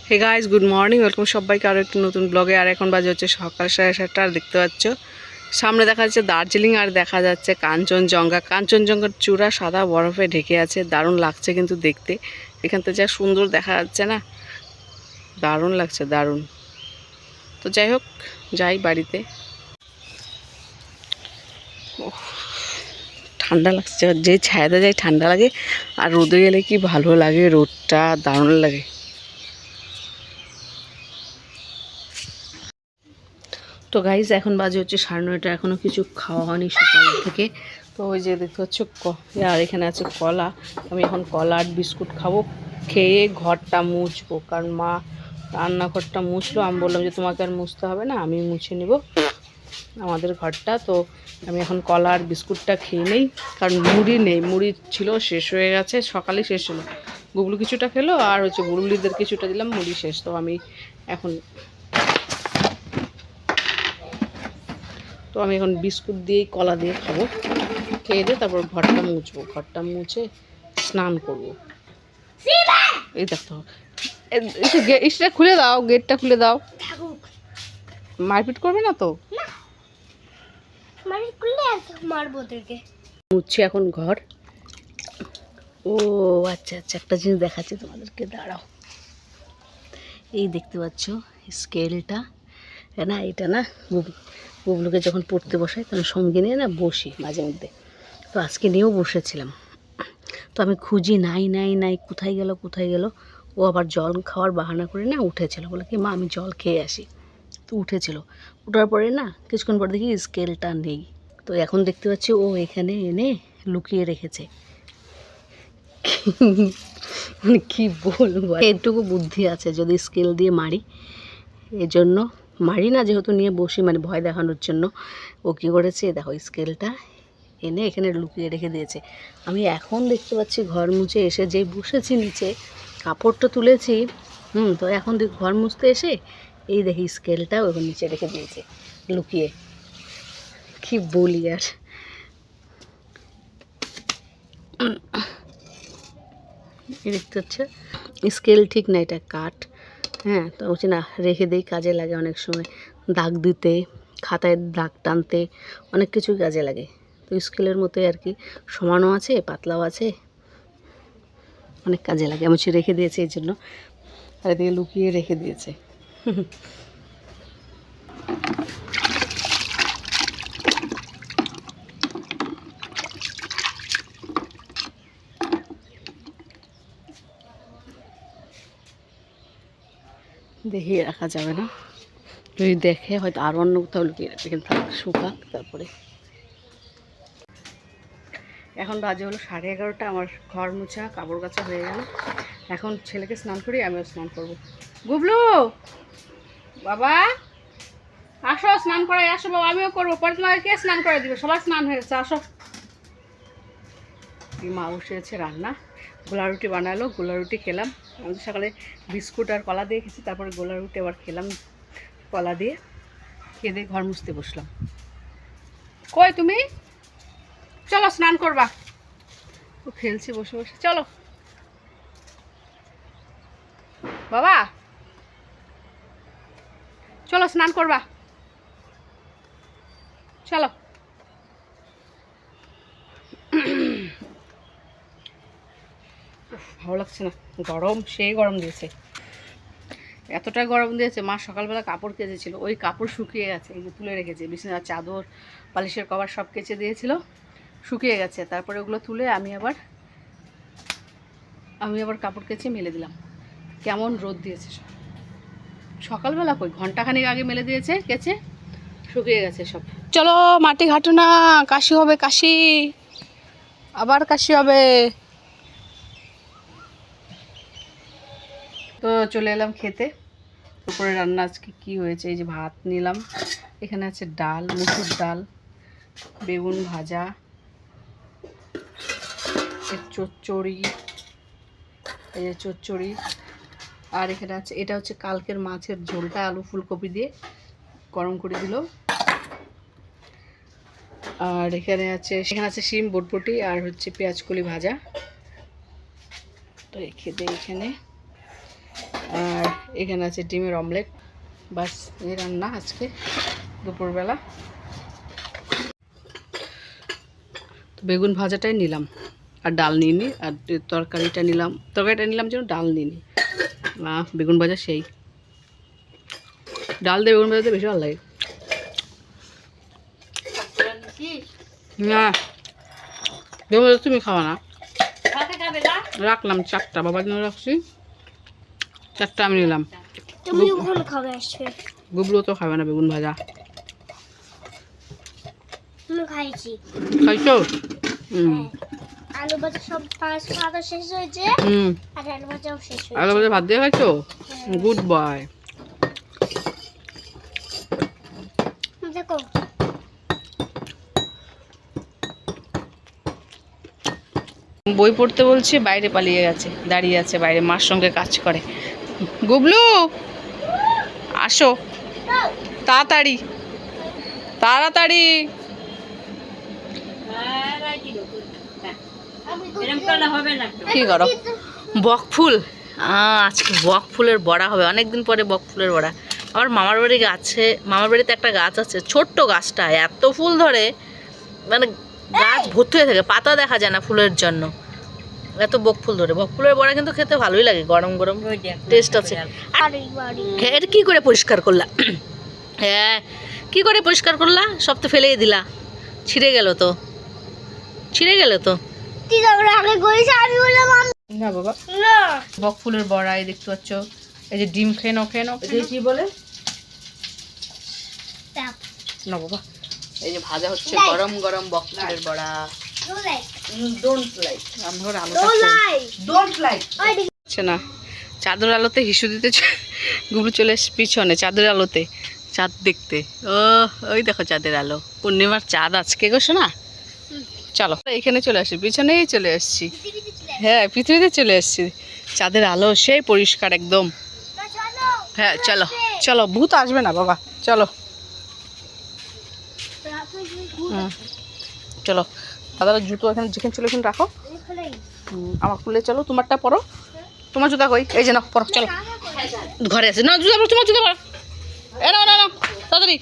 হে guys, good morning. Welcome সবাইকে আরও একটু নতুন ব্লগে। আর এখন বাজে হচ্ছে সকাল 7:30। আর দেখতে পাচ্ছ সামনে দেখা যাচ্ছে দার্জিলিং, আর দেখা যাচ্ছে কাঞ্চনজঙ্ঘা। কাঞ্চনজঙ্ঘার চূড়া সাদা বরফে ঢেকে আছে, দারুণ লাগছে কিন্তু দেখতে। এখান থেকে যা সুন্দর দেখা যাচ্ছে না, দারুণ লাগছে, দারুণ। তো যাই হোক, যাই বাড়িতে। ঠান্ডা লাগছে, যে ছায়াতে যাই ঠান্ডা লাগে, আর রোদে গেলে কি ভালো লাগে, রোদটা দারুণ লাগে। তো গাইজ এখন বাজে হচ্ছে 9:30, এখনও কিছু খাওয়া হয়নি সকাল থেকে। তো ওই যে দেখতে হচ্ছে আর এখানে আছে কলা। আমি এখন কলা আর বিস্কুট খাবো, খেয়ে ঘরটা মুছবো, কারণ মা রান্নাঘরটা মুছলো। আমি বললাম যে তোমাকে আর মুছতে হবে না, আমি মুছে নিব আমাদের ঘরটা। তো আমি এখন কলা আর বিস্কুটটা খেয়ে নেই, কারণ মুড়ি নেই, মুড়ি ছিল শেষ হয়ে গেছে, সকালে শেষ হলো। গুগলু কিছুটা খেলো, আর হচ্ছে বুলবুলিদের কিছুটা দিলাম, মুড়ি শেষ। তো আমি এখন বিস্কুট দিয়েই কলা দিয়ে খাবো, খেয়ে দিয়ে তারপর ঘরটা মুছবো, ঘরটা মুছে স্নান করবো। এই দেখো, ইসটা খুলে দাও, গেটটা খুলে দাও। মারপিট করবে না তো? মুছছি এখন ঘর। ও আচ্ছা আচ্ছা, একটা জিনিস দেখাচ্ছি তোমাদেরকে, দাঁড়াও। এই দেখতে পাচ্ছ স্কেলটা না, এটা না বুবলুকে যখন পড়তে বসাই তখন সঙ্গে নিয়ে না বসি মাঝে মধ্যে। তো আজকে নিয়েও বসেছিলাম। তো আমি খুঁজি, নাই নাই নাই, কোথায় গেল কোথায় গেল। ও আবার জল খাওয়ার বাহানা করে না উঠেছিল, বলে কি মা আমি জল খেয়ে আসি। তো উঠেছিল, ওঠার পরে না কিছুক্ষণ পর দেখি স্কেলটা নেই। তো এখন দেখতে পাচ্ছি ও এখানে এনে লুকিয়ে রেখেছে। মানে কী বলবো, এটুকু বুদ্ধি আছে যদি স্কেল দিয়ে মারি। এজন্য মারি না, যেহেতু নিয়ে বসি, মানে ভয় দেখানোর জন্য। ও কী করেছে দেখো, স্কেলটা এনে এখানে লুকিয়ে রেখে দিয়েছে। আমি এখন দেখতে পাচ্ছি ঘর মুছে এসে যেই বসেছি নিচে, কাপড়টা তুলেছি, তো এখন ঘর মুছতে এসে এই দেখি স্কেলটা ওখানে নিচে রেখে দিয়েছে লুকিয়ে। কি বলি আর। দেখতে হচ্ছে স্কেল ঠিক না, এটা কাঠ। হ্যাঁ, তো বলছি না রেখে দিই, কাজে লাগে অনেক সময়, দাগ দিতে, খাতায় দাগ টানতে, অনেক কিছুই কাজে লাগে। তো স্কেলের মতোই আর কি, সমানও আছে পাতলাও আছে, অনেক কাজে লাগে। আমি রেখে দিয়েছি এই জন্য, আর এদিকে লুকিয়ে রেখে দিয়েছে। দেখিয়ে রাখা যাবে না, যদি দেখে হয়তো আরও অন্য কোথাও লুকিয়ে রাখবে, কিন্তু শুকাক তারপরে। এখন বাজে হলো 11:30, আমার ঘর মোছা কাপড় কাচা হয়ে গেল। এখন ছেলেকে স্নান করি, আমিও স্নান করব। গুবলু বাবা আসো, স্নান করাই আসো বাবা, আমিও করবো, পরে তোমাকে কে স্নান করে দিবে, সবার স্নান হয়ে গেছে, আসো। মা বসেছে রান্না, গোলা রুটি বানালো, গোলা রুটি খেলাম। আমি তো সকালে বিস্কুট আর কলা দিয়ে খেয়েছি, তারপরে গোলা রুটি আবার খেলাম কলা দিয়ে। খেয়ে দিয়ে ঘর মুছতে বসলাম। কই তুমি? চলো স্নান করবা। ও খেলছি বসে বসে, চলো বাবা, চলো স্নান করবা, চলো। ভালো লাগছে না, গরম, সেই গরম দিয়েছে, এতটা গরম দিয়েছে। মা সকালবেলা কাপড় কেচেছিল, ওই কাপড় শুকিয়ে গেছে, এই যে তুলে রেখেছে। বিছানার চাদর, বালিশের কভার সব কেচে দিয়েছিল, শুকিয়ে গেছে। তারপরে ওগুলো তুলে আমি আবার কাপড় কেচে মেলে দিলাম। কেমন রোদ দিয়েছে সকালবেলা, কই ঘন্টাখানিক আগে মেলে দিয়েছে, কেচে শুকিয়ে গেছে সব। চলো মাটি ঘাটো না, কাশি হবে, কাশি, আবার কাশি হবে। তো চলে এলাম খেতে। দুপুরে রান্না আজকে কি হয়েছে, এই যে ভাত নিলাম, এখানে আছে ডাল, মুসুর ডাল, বেগুন ভাজা, চচ্চড়ি, এই যে চচ্চড়ি, আর এখানে আছে, এটা হচ্ছে কালকের মাছের ঝোলটা, আলু ফুলকপি দিয়ে গরম করে দিল। আর এখানে আছে শিম, বটবটি, আর হচ্ছে পেঁয়াজকলি ভাজা। তো রেখে দিই এখানে। আর এখানে আছে ডিমের অমলেট। বাস এই রান্না আজকে দুপুরবেলা। তো বেগুন ভাজাটাই নিলাম, আর ডাল নিয়ে নিই, আর তরকারিটা নিলাম যেন, ডাল নিয়ে নিই। বেগুন ভাজা সেই ডাল দিয়ে বেগুন ভাজাতে বেশি ভালো লাগে। না বেগুন ভাজা তুমি খাওয়া না, রাখলাম 4টা, বাবার জন্য রাখছি 4টা, আমি নিলাম। গুবলু তো খাবে না বেগুন ভাজা। খাইছো? আলু ভাজা সব খাওয়া শেষ হয়েছে, আর আলু ভাজাও শেষ হয়েছে। আলু ভাজা ভাত দিয়ে খাইছো? Good boy. দেখো বই পড়তে বলছে, বাইরে পালিয়ে গেছে, দাঁড়িয়ে আছে বাইরে, মার সঙ্গে কাজ করে। গুবলু আসো তাড়াতাড়ি তাড়াতাড়ি। কি করো? বকফুল, আজকে বকফুলের বড়া হবে, অনেকদিন পরে বকফুলের বড়া। আমার মামার বাড়িতে একটা গাছ আছে, ছোট্ট গাছটা এত ফুল ধরে, মানে গাছ ভর্তি হয়ে থাকে, পাতা দেখা যায় না ফুলের জন্য, এত বকফুল ধরে। বকফুলের বড়া কিন্তু খেতে ভালোই লাগে, গরম গরম টেস্ট আছে। হ্যাঁ, এটা কি করে পরিষ্কার করলা? হ্যাঁ, কি করে পরিষ্কার করলা? সব তো ফেলেই দিলা, ছিঁড়ে গেল তো। না বাবা, বকফুলের বড়া এই দেখতে পাচ্ছ, এই যে ডিম খেয়ে নাও কি বলে না বাবা, এই যে ভাজা হচ্ছে গরম গরম বকফুলের বড়া। না চাঁদের আলোতে হিসু দিতে গুবলু চলে এসে পিছনে, চাঁদের আলোতে চাঁদ দেখতে। ওই দেখো চাঁদের আলো, পূর্ণিমার চাঁদ আজকে গো শোনা। চলো এখানে চলে আসি, পিছনেই চলে আসছি। হ্যাঁ, পৃথিবীতে চলে আসছি, চাঁদের আলো সেই পরিষ্কার একদম। হ্যাঁ চলো চলো, ভূত আসবে না বাবা, চলো। চলো দাদারা জুতো এখানে যেখানে ছিল এখানে রাখো, আমার খুলে চলো, তোমারটা পরো। তোমার জুতা কই? এই যে না, পরো, চলো। ঘরে আছে না জুতা, তোমার জুতা পরো। এ না না না, তাড়াতাড়ি